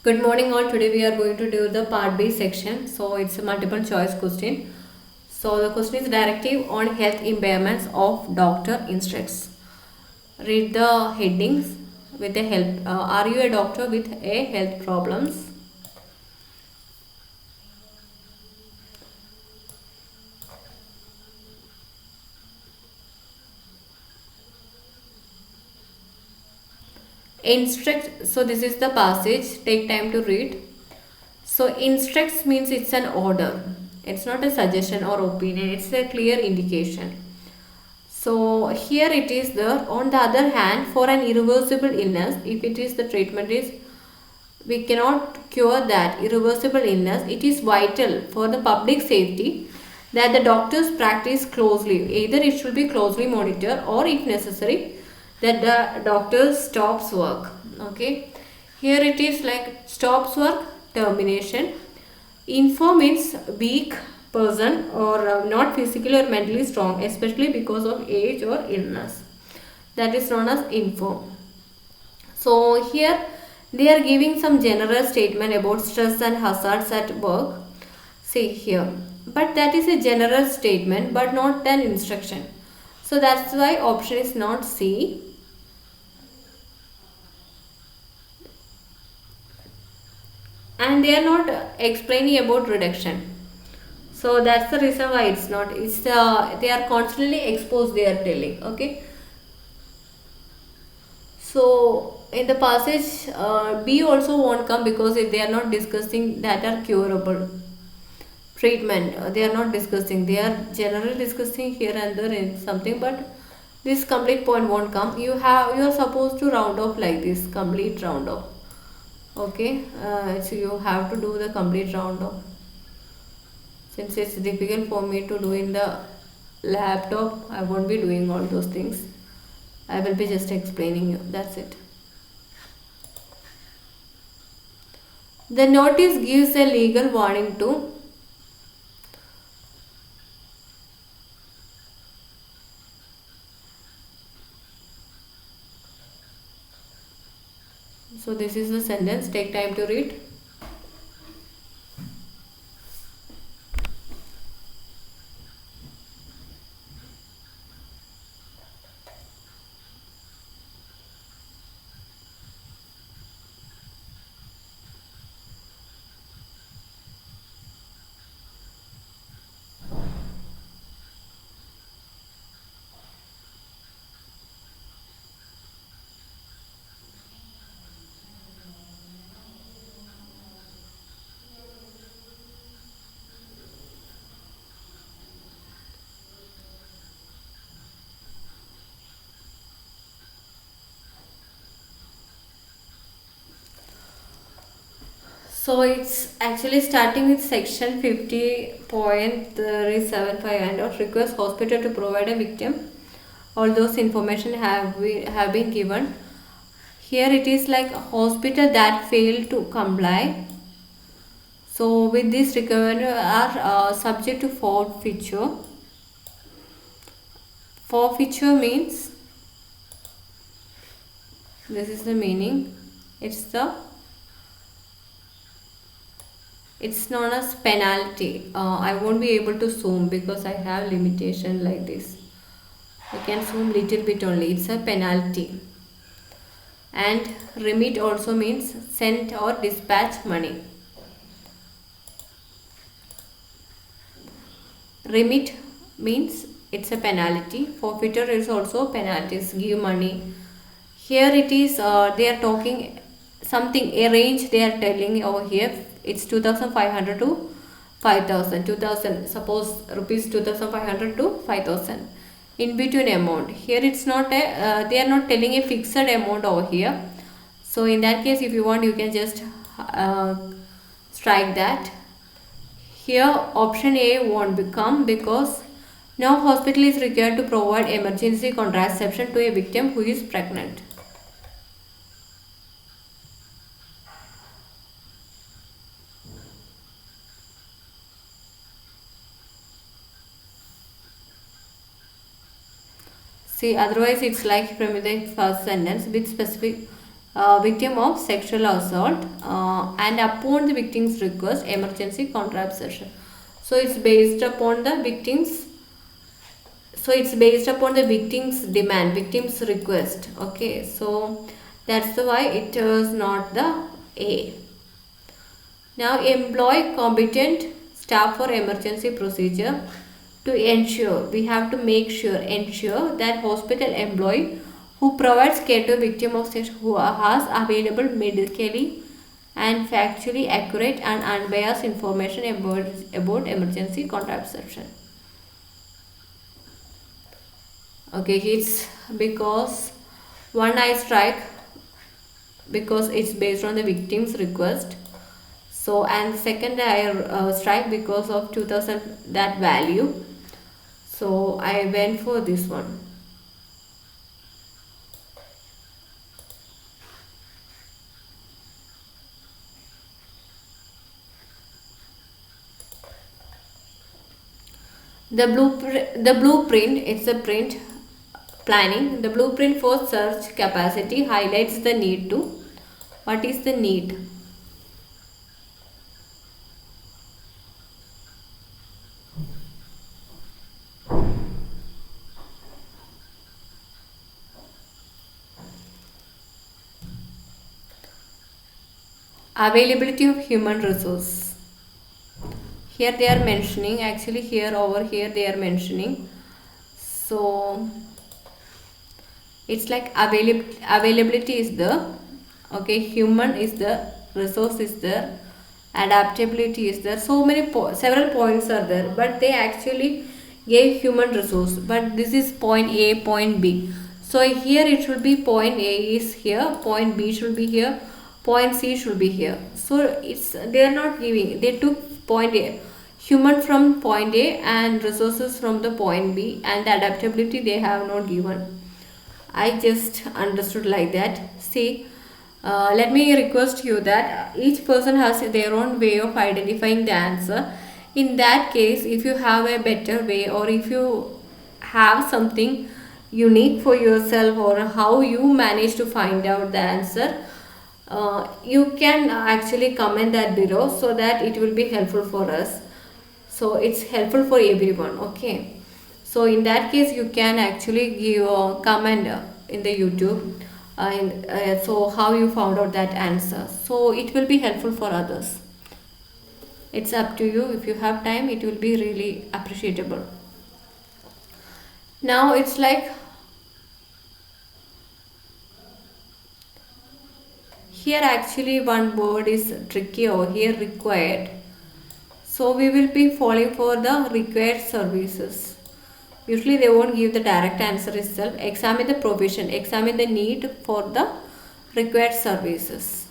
Good morning all. Today we are going to do the part B section. So it's a multiple choice question. So the question is directive on health impairments of doctor instructs. Read the headings with the help. Are you a doctor with a health problems? Instruct. So this is the passage. Take time to read. So instructs means it's an order. It's not a suggestion or opinion. It's a clear indication. So here it is there. On the other hand, for an irreversible illness, if it is the treatment is we cannot cure that irreversible illness, it is vital for the public safety that the doctors practice closely. Either it should be closely monitored or if necessary that the doctor stops work. Okay. Here it is like stops work, termination. Info means weak person or not physically or mentally strong, especially because of age or illness. That is known as info. So here they are giving some general statement about stress and hazards at work. See here. But that is a general statement but not an instruction. So that's why option is not C. And they are not explaining about reduction. So that's the reason why it's not. It's they are constantly exposed. They are telling. Okay. So in the passage, B also won't come because if they are not discussing that are curable treatment. They are not discussing. They are generally discussing here and there in something, but this complete point won't come. You are supposed to round off like this complete round off. Okay, so you have to do the complete round off. Since it's difficult for me to do in the laptop, I won't be doing all those things. I will be just explaining you. That's it. The notice gives a legal warning to. So this is the sentence. Take time to read. So it's actually starting with section 50.375 and out requires hospital to provide a victim. All those information have been given. Here it is like a hospital that failed to comply. So with this requirement are subject to forfeiture. Forfeiture means this is the meaning. It's known as penalty. I won't be able to zoom because I have limitation like this. I can zoom little bit only. It's a penalty. And remit also means send or dispatch money. Remit means it's a penalty. Forfeiture is also penalties. Give money. Here it is. They are talking something. A range they are telling over here. It's 2,500 to 5,000. 2,000. Suppose rupees 2,500 to 5,000. In between amount. Here it's not a. They are not telling a fixed amount over here. So in that case, if you want, you can just strike that. Here option A won't become because no hospital is required to provide emergency contraception to a victim who is pregnant. See, otherwise it's like from the first sentence with specific victim of sexual assault, and upon the victim's request, emergency contraception. So it's based upon the victim's demand, victim's request. Okay, so that's the why it is not the A. Now employ competent staff for emergency procedure to ensure, we have to ensure that hospital employee who provides care to victim of sex who has available medically and factually accurate and unbiased information about emergency contraception. Okay, it's because one eye strike because it's based on the victim's request. So and second eye strike because of 2000 that value. So I went for this one. The blueprint, it's a print planning. The blueprint for search capacity highlights the need to. What is the need? Availability of human resource. Here they are mentioning, actually here over here they are mentioning. So it's like availability is the, okay, human is the, resource is there, adaptability is there. So many several points are there, but they actually gave human resource, but this is point A, point B. So here it should be point A is here, point B should be here, point C should be here. So it's, they are not giving, they took point A, human from point A and resources from the point B, and the adaptability they have not given. I just understood like that. See, let me request you that each person has their own way of identifying the answer. In that case, if you have a better way, or if you have something unique for yourself, or how you manage to find out the answer, you can actually comment that below, so that it will be helpful for us. So it's helpful for everyone. Okay. So in that case, you can actually give a comment in the YouTube, so how you found out that answer. So it will be helpful for others. It's up to you. If you have time, it will be really appreciable. Now it's like, here actually one word is tricky over here, required. So we will be falling for the required services. Usually they won't give the direct answer itself. Examine the provision, examine the need for the required services.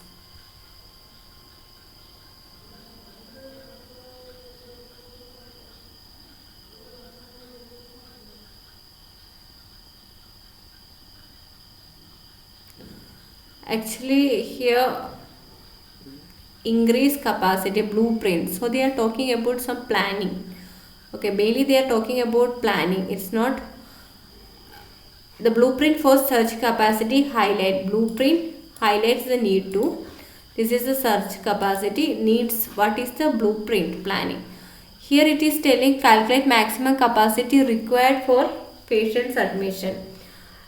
Actually here, increase capacity, blueprint. So they are talking about some planning. Okay, mainly they are talking about planning. It's not the blueprint for search capacity highlight. Blueprint highlights the need to. This is the search capacity needs. What is the blueprint planning? Here it is telling calculate maximum capacity required for patient's admission.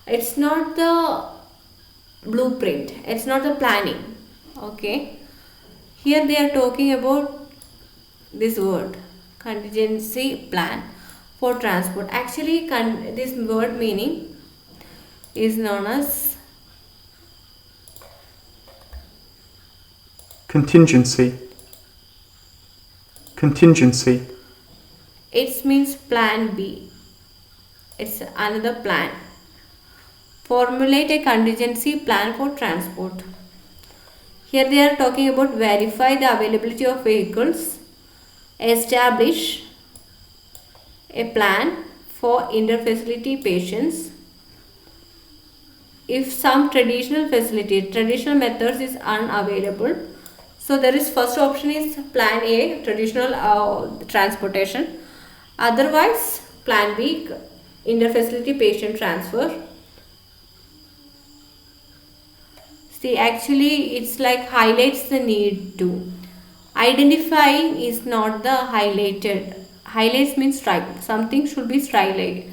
It's not the blueprint. It's not the planning. Okay. Here they are talking about this word, contingency plan for transport. Actually this word meaning is known as contingency. Contingency. It means plan B. It's another plan. Formulate a contingency plan for transport. Here they are talking about verify the availability of vehicles, establish a plan for interfacility patients. If some traditional methods is unavailable, so there is first option is plan A, traditional transportation. Otherwise, plan B, interfacility patient transfer. See, actually, it's like highlights the need to. Identify is not the highlighted. Highlights means strike. Something should be striking.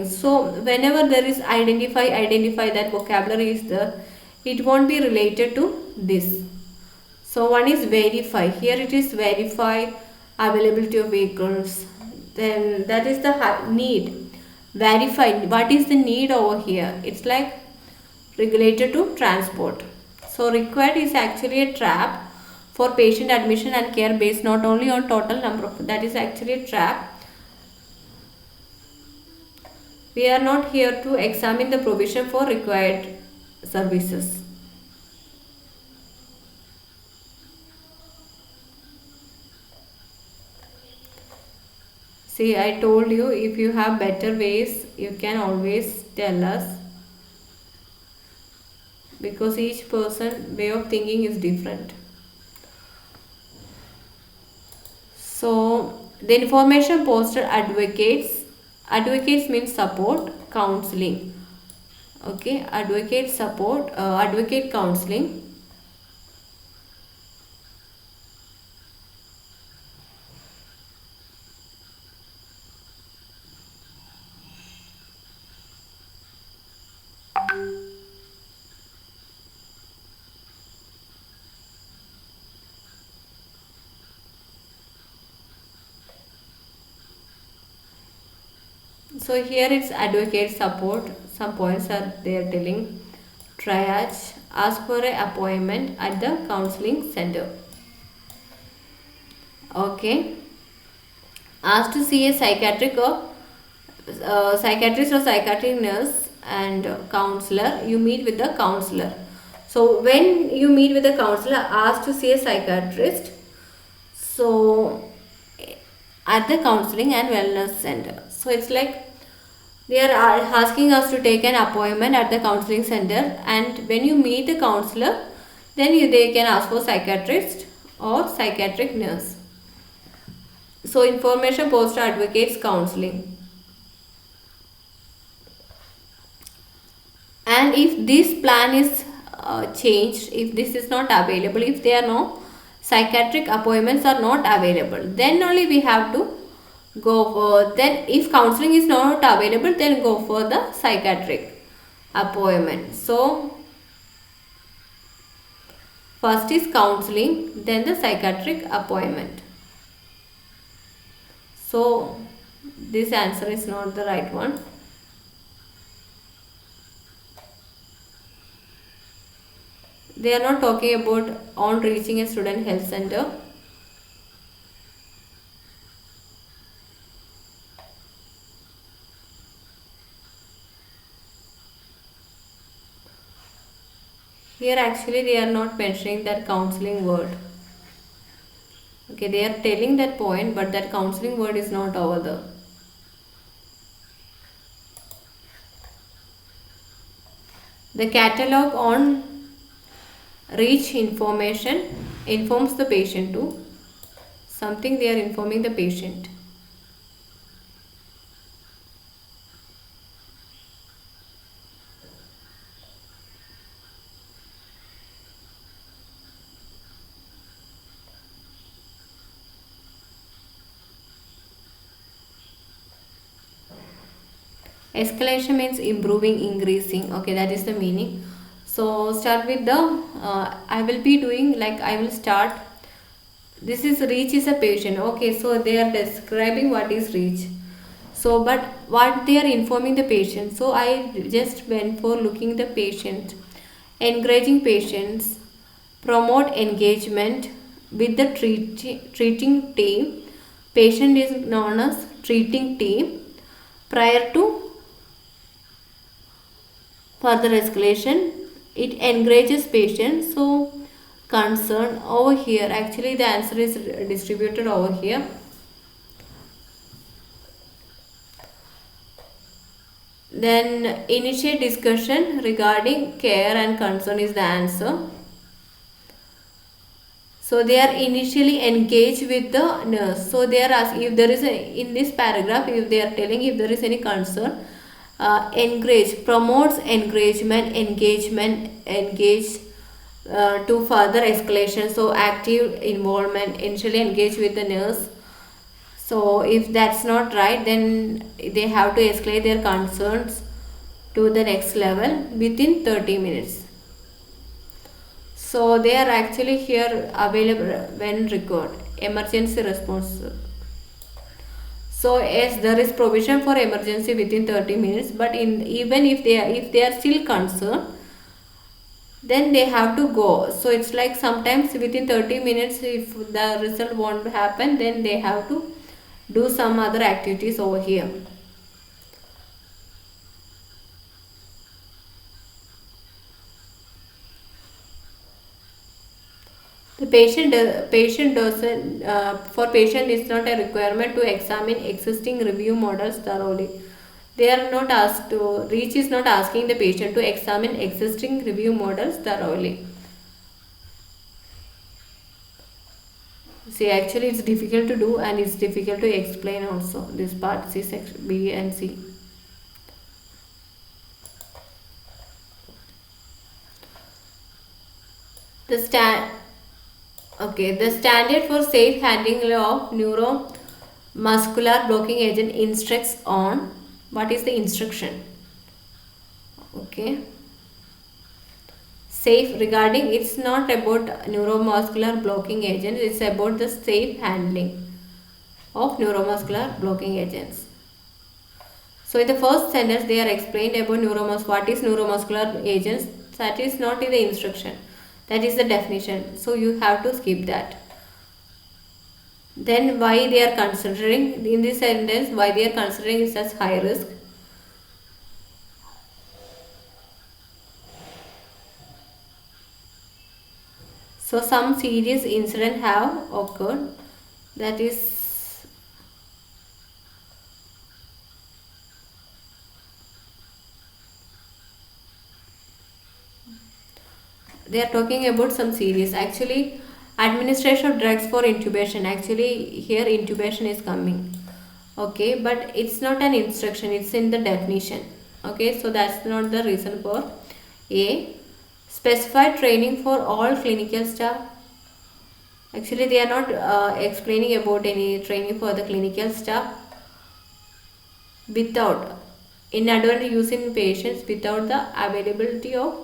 So whenever there is identify that vocabulary is there, it won't be related to this. So one is verify. Here it is verify availability of vehicles. Then that is the need. Verify what is the need over here. It's like related to transport. So required is actually a trap for patient admission and care based not only on total number of, that is actually a trap. We are not here to examine the provision for required services. See, I told you, if you have better ways, you can always tell us, because each person way of thinking is different. So the information poster advocates means support, counseling. Okay, advocate counseling. So here it's advocate support. Some points are there telling. Triage, ask for an appointment at the counseling center. Okay, ask to see a psychiatrist or psychiatric nurse and counselor. You meet with the counselor. So when you meet with the counselor, ask to see a psychiatrist. So at the counseling and wellness center. So it's like they are asking us to take an appointment at the counseling center, and when you meet the counselor, then they can ask for psychiatrist or psychiatric nurse. So information poster advocates counseling. And if this plan is changed, if this is not available, if there are no psychiatric appointments are not available, then only we have to go for, then if counseling is not available, then go for the psychiatric appointment. So first is counseling, then the psychiatric appointment. So this answer is not the right one. They are not talking about on reaching a student health center. Here actually they are not mentioning that counseling word. Okay, they are telling that point, but that counseling word is not over there. The catalog on reach information informs the patient too. Something they are informing the patient. Escalation means improving, increasing. Okay, that is the meaning. So start with the I will be doing, like I will start. This is reach is a patient. Okay, so they are describing what is reach. So but what they are informing the patient. So I just went for looking the patient, encouraging patients, promote engagement with the treating team. Patient is known as treating team prior to further escalation. It encourages patients. So concern over here, actually the answer is distributed over here. Then initiate discussion regarding care and concern is the answer. So they are initially engaged with the nurse. So they are asking if there is a, in this paragraph, if they are telling if there is any concern, Encourage, promotes engage to further escalation. So active involvement, initially engage with the nurse. So if that's not right, then they have to escalate their concerns to the next level within 30 minutes. So they are actually here available when required. Emergency response. So yes, there is provision for emergency within 30 minutes, but even if they are still concerned, then they have to go. So it's like sometimes within 30 minutes, if the result won't happen, then they have to do some other activities over here. The patient doesn't for patient it's not a requirement to examine existing review models thoroughly. They are not asked to, REACH is not asking the patient to examine existing review models thoroughly. See, actually it's difficult to do and it's difficult to explain also, this part C section B and C. The the standard for safe handling of neuromuscular blocking agent instructs on, what is the instruction? Okay. Safe regarding, it's not about neuromuscular blocking agents, it's about the safe handling of neuromuscular blocking agents. So in the first sentence they are explained about what is neuromuscular agents. That is not in the instruction, that is the definition, so you have to skip that. Then why they are considering, in this sentence, why they are considering it as high risk. So some serious incident have occurred, that is they are talking about some serious, actually administration of drugs for intubation, actually here intubation is coming. Okay, but it's not an instruction, it's in the definition. Okay, so that's not the reason for A. Specified training for all clinical staff. Actually they are not explaining about any training for the clinical staff. Without inadvertent use in patients without the availability of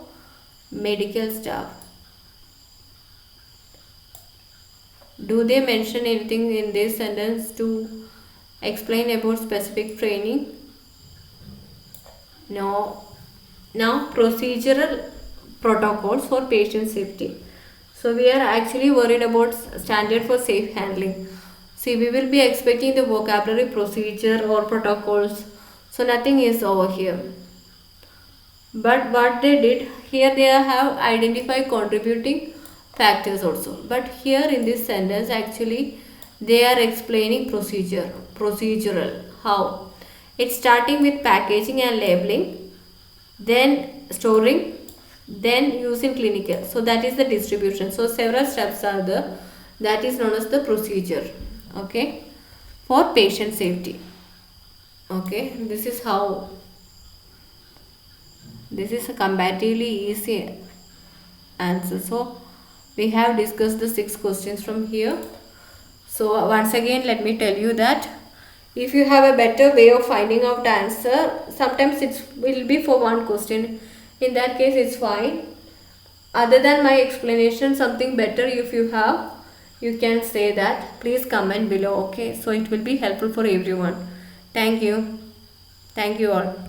medical staff. Do they mention anything in this sentence to explain about specific training? No. Now procedural protocols for patient safety. So we are actually worried about standard for safe handling. See, we will be expecting the vocabulary procedure or protocols. So nothing is over here. But what they did here, they have identified contributing factors also. But here in this sentence, actually, they are explaining procedural. How? It's starting with packaging and labeling, then storing, then using clinical. So that is the distribution. So several steps are there. That is known as the procedure. Okay, for patient safety. Okay, this is how. This is a comparatively easy answer. So we have discussed the 6 questions from here. So once again let me tell you that if you have a better way of finding out answer, sometimes it will be for one question. In that case it's fine. Other than my explanation, something better if you have, you can say that. Please comment below. Okay, so it will be helpful for everyone. Thank you. Thank you all.